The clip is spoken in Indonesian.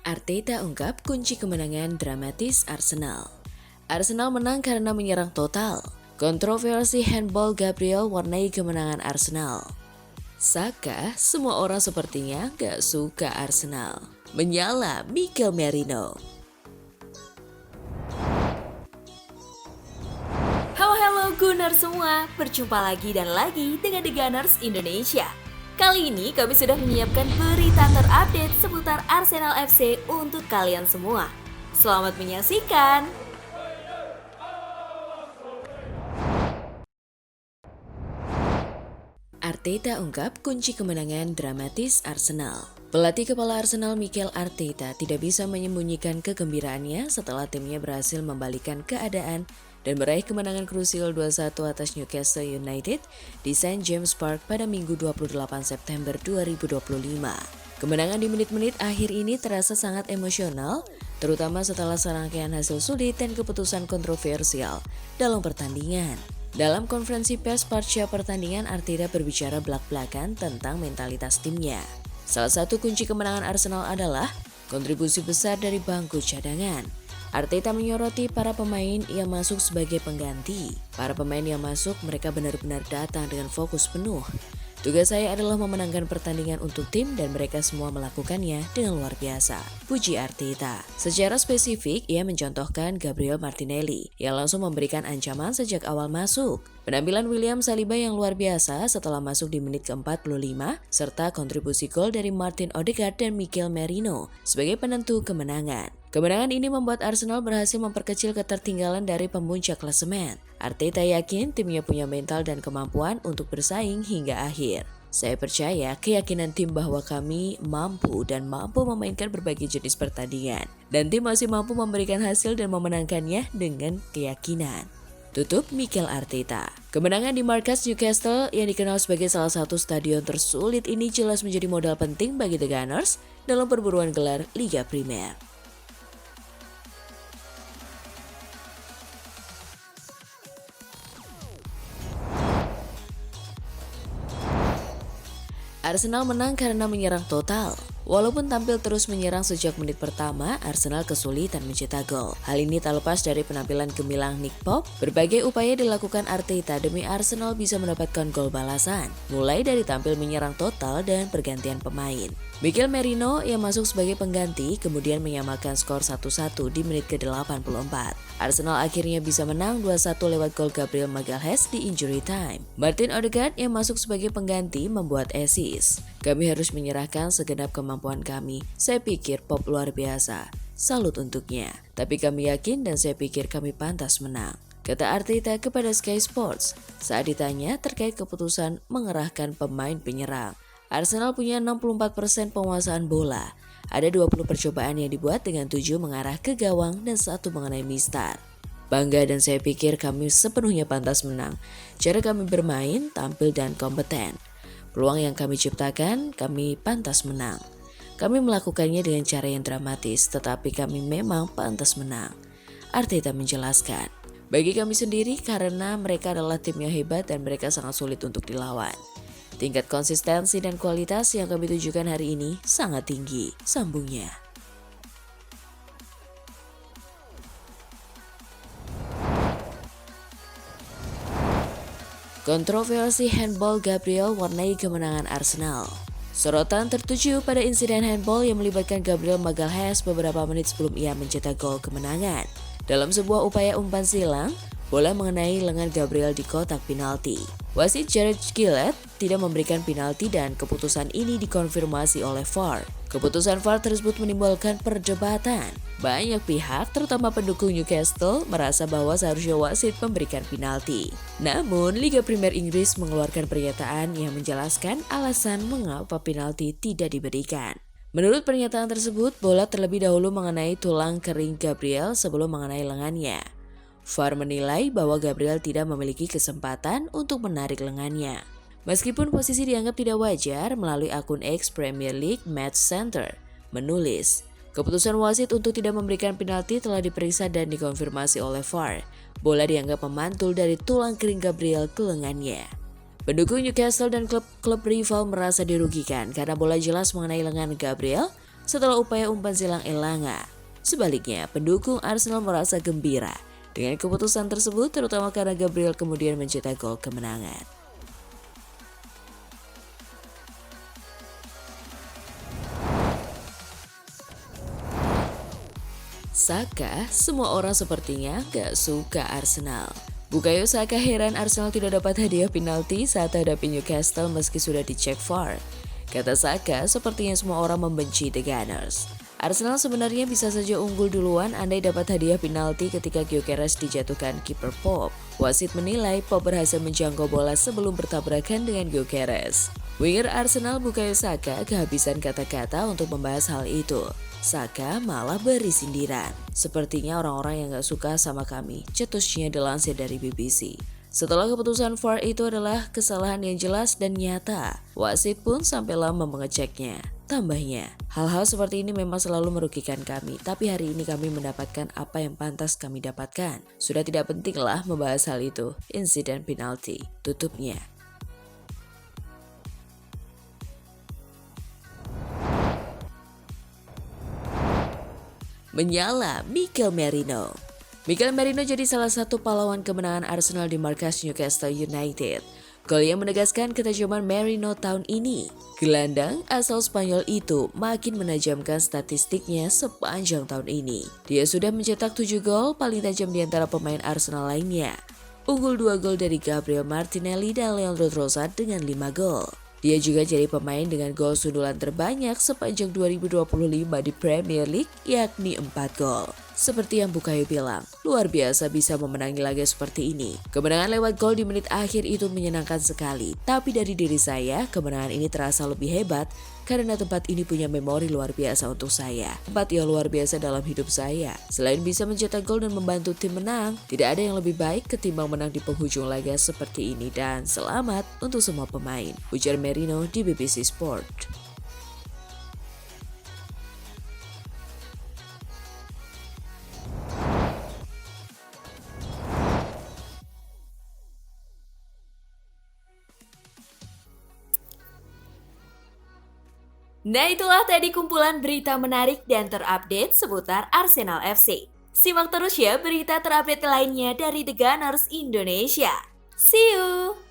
Arteta ungkap kunci kemenangan dramatis Arsenal. Arsenal menang karena menyerang total. Kontroversi handball Gabriel warnai kemenangan Arsenal. Saka, semua orang sepertinya gak suka Arsenal. Menyala Mikel Merino. Halo Gunners semua, berjumpa lagi dan lagi dengan The Gunners Indonesia. Kali ini kami sudah menyiapkan berita terupdate seputar Arsenal FC untuk kalian semua. Selamat menyaksikan! Arteta ungkap kunci kemenangan dramatis Arsenal. Pelatih kepala Arsenal Mikel Arteta tidak bisa menyembunyikan kegembiraannya setelah timnya berhasil membalikkan keadaan dan meraih kemenangan krusial 2-1 atas Newcastle United di St. James Park pada Minggu 28 September 2025. Kemenangan di menit-menit akhir ini terasa sangat emosional, terutama setelah serangkaian hasil sulit dan keputusan kontroversial dalam pertandingan. Dalam konferensi pers pasca pertandingan, Arteta berbicara belak-belakan tentang mentalitas timnya. Salah satu kunci kemenangan Arsenal adalah kontribusi besar dari bangku cadangan. Arteta menyoroti para pemain yang masuk sebagai pengganti. Para pemain yang masuk mereka benar-benar datang dengan fokus penuh. Tugas saya adalah memenangkan pertandingan untuk tim dan mereka semua melakukannya dengan luar biasa, puji Arteta. Secara spesifik, ia mencontohkan Gabriel Martinelli yang langsung memberikan ancaman sejak awal masuk. Penampilan William Saliba yang luar biasa setelah masuk di menit ke-45, serta kontribusi gol dari Martin Odegaard dan Mikel Merino sebagai penentu kemenangan. Kemenangan ini membuat Arsenal berhasil memperkecil ketertinggalan dari pemuncak klasemen. Arteta yakin timnya punya mental dan kemampuan untuk bersaing hingga akhir. Saya percaya keyakinan tim bahwa kami mampu memainkan berbagai jenis pertandingan. Dan tim masih mampu memberikan hasil dan memenangkannya dengan keyakinan. Tutup Mikel Arteta. Kemenangan di markas Newcastle yang dikenal sebagai salah satu stadion tersulit ini jelas menjadi modal penting bagi The Gunners dalam perburuan gelar Liga Primer. Arsenal menang karena menyerang total. Walaupun tampil terus menyerang sejak menit pertama, Arsenal kesulitan mencetak gol. Hal ini tak lepas dari penampilan gemilang Nick Pope. Berbagai upaya dilakukan Arteta demi Arsenal bisa mendapatkan gol balasan, mulai dari tampil menyerang total dan pergantian pemain. Mikel Merino yang masuk sebagai pengganti kemudian menyamakan skor 1-1 di menit ke-84. Arsenal akhirnya bisa menang 2-1 lewat gol Gabriel Magalhaes di injury time. Martin Odegaard yang masuk sebagai pengganti membuat assist. Kami harus menyerahkan segenap kemampuan kami. Saya pikir Pop luar biasa. Salut untuknya. Tapi kami yakin dan saya pikir kami pantas menang, kata Arteta kepada Sky Sports saat ditanya terkait keputusan mengerahkan pemain penyerang. Arsenal punya 64% penguasaan bola. Ada 20 percobaan yang dibuat dengan 7 mengarah ke gawang dan 1 mengenai mistar. Bangga dan saya pikir kami sepenuhnya pantas menang. Cara kami bermain, tampil dan kompeten. Peluang yang kami ciptakan, kami pantas menang. Kami melakukannya dengan cara yang dramatis, tetapi kami memang pantas menang. Arteta menjelaskan. Bagi kami sendiri karena mereka adalah tim yang hebat dan mereka sangat sulit untuk dilawan. Tingkat konsistensi dan kualitas yang kami tunjukkan hari ini sangat tinggi, sambungnya. Kontroversi handball Gabriel warnai kemenangan Arsenal. Sorotan tertuju pada insiden handball yang melibatkan Gabriel Magalhaes beberapa menit sebelum ia mencetak gol kemenangan. Dalam sebuah upaya umpan silang, bola mengenai lengan Gabriel di kotak penalti. Wasit Jared Gillett tidak memberikan penalti dan keputusan ini dikonfirmasi oleh VAR. Keputusan VAR tersebut menimbulkan perdebatan. Banyak pihak, terutama pendukung Newcastle, merasa bahwa seharusnya wasit memberikan penalti. Namun, Liga Primer Inggris mengeluarkan pernyataan yang menjelaskan alasan mengapa penalti tidak diberikan. Menurut pernyataan tersebut, bola terlebih dahulu mengenai tulang kering Gabriel sebelum mengenai lengannya. VAR menilai bahwa Gabriel tidak memiliki kesempatan untuk menarik lengannya. Meskipun posisi dianggap tidak wajar, melalui akun X Premier League Match Center menulis, keputusan wasit untuk tidak memberikan penalti telah diperiksa dan dikonfirmasi oleh VAR. Bola dianggap memantul dari tulang kering Gabriel ke lengannya. Pendukung Newcastle dan klub rival merasa dirugikan karena bola jelas mengenai lengan Gabriel setelah upaya umpan silang Elanga. Sebaliknya, pendukung Arsenal merasa gembira dengan keputusan tersebut, terutama karena Gabriel kemudian mencetak gol kemenangan. Saka, semua orang sepertinya gak suka Arsenal. Bukayo Saka heran Arsenal tidak dapat hadiah penalti saat hadapi Newcastle meski sudah dicek VAR. Kata Saka, sepertinya semua orang membenci The Gunners. Arsenal sebenarnya bisa saja unggul duluan andai dapat hadiah penalti ketika Gyökeres dijatuhkan kiper Pope. Wasit menilai Pope berhasil menjangkau bola sebelum bertabrakan dengan Gyökeres. Winger Arsenal Bukayo Saka kehabisan kata-kata untuk membahas hal itu. Saka malah beri sindiran. Sepertinya orang-orang yang gak suka sama kami, cetusnya dilansir dari BBC. Setelah keputusan VAR itu adalah kesalahan yang jelas dan nyata, wasit pun sampai lama mengeceknya. Tambahnya, hal-hal seperti ini memang selalu merugikan kami, tapi hari ini kami mendapatkan apa yang pantas kami dapatkan. Sudah tidak pentinglah membahas hal itu, insiden penalti, tutupnya. Menyala Mikel Merino. Mikel Merino jadi salah satu pahlawan kemenangan Arsenal di markas Newcastle United. Gol yang menegaskan ketajaman Merino tahun ini. Gelandang asal Spanyol itu makin menajamkan statistiknya sepanjang tahun ini. Dia sudah mencetak 7 gol, paling tajam di antara pemain Arsenal lainnya. Unggul 2 gol dari Gabriel Martinelli dan Leandro Trossard dengan 5 gol. Dia juga jadi pemain dengan gol sundulan terbanyak sepanjang 2025 di Premier League, yakni 4 gol. Seperti yang Bukayo bilang, luar biasa bisa memenangi laga seperti ini. Kemenangan lewat gol di menit akhir itu menyenangkan sekali. Tapi dari diri saya, kemenangan ini terasa lebih hebat karena tempat ini punya memori luar biasa untuk saya. Tempat yang luar biasa dalam hidup saya. Selain bisa mencetak gol dan membantu tim menang, tidak ada yang lebih baik ketimbang menang di penghujung laga seperti ini. Dan selamat untuk semua pemain, ujar Merino di BBC Sport. Nah, itulah tadi kumpulan berita menarik dan terupdate seputar Arsenal FC. Simak terus ya berita terupdate lainnya dari The Gunners Indonesia. See you!